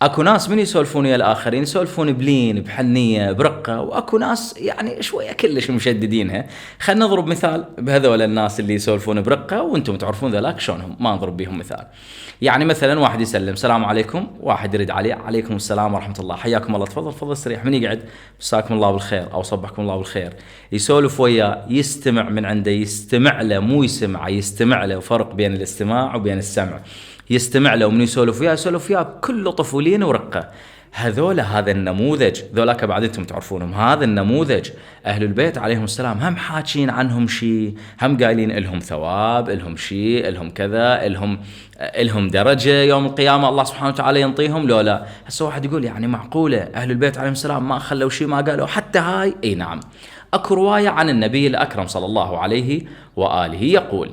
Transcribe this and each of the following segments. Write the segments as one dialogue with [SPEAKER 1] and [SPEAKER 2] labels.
[SPEAKER 1] اكو ناس من يسولفون ويا الاخرين يسولفون بلين بحنيه برقه، واكو ناس يعني شويه كلش مشددينها. خلينا نضرب مثال بهذول الناس اللي يسولفون برقه، وانتم تعرفون ذولاك شلونهم، ما نضرب بهم مثال. يعني مثلا واحد يسلم السلام عليكم، واحد يرد عليه عليكم السلام ورحمه الله، حياكم الله، تفضل تفضل استريح، من يقعد مساكم الله بالخير او صبحكم الله بالخير. يسولف وياه، يستمع من عنده، يستمع له مو يسمعه، يستمع له، وفرق بين الاستماع وبين السمع. يستمع له ومن يسولف وياه يسولف وياه بكل لطف ولين ورقه. هذا النموذج، ذولاك بعد انتم تعرفونهم، هذا النموذج اهل البيت عليهم السلام، هم حاكين عنهم شيء، هم قايلين لهم ثواب، لهم شيء، لهم كذا، لهم درجه يوم القيامه الله سبحانه وتعالى ينطيهم. لولا هسه واحد يقول يعني معقوله اهل البيت عليهم السلام ما خلوا شيء، ما قالوا حتى هاي؟ اي نعم. اكو روايه عن النبي الاكرم صلى الله عليه واله يقول: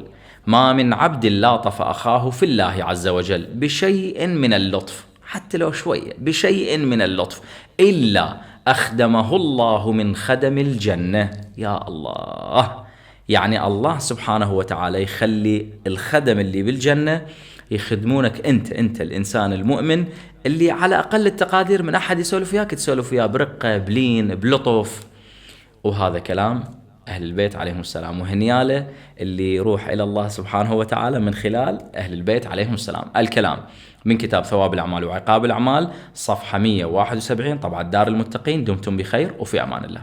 [SPEAKER 1] ما من عبد لاطف أخاه في الله عز وجل بشيء من اللطف، حتى لو شوية، بشيء من اللطف، إلا أخدمه الله من خدم الجنة. يا الله! يعني الله سبحانه وتعالى يخلي الخدم اللي بالجنة يخدمونك أنت الإنسان المؤمن، اللي على أقل التقادير من أحد يسولف وياك تسولف وياه برقة بلين بلطف. وهذا كلام أهل البيت عليهم السلام، وهنياله اللي يروح إلى الله سبحانه وتعالى من خلال أهل البيت عليهم السلام. الكلام من كتاب ثواب الأعمال وعقاب الأعمال، صفحة 171، طبعا دار المتقين. دمتم بخير وفي أمان الله.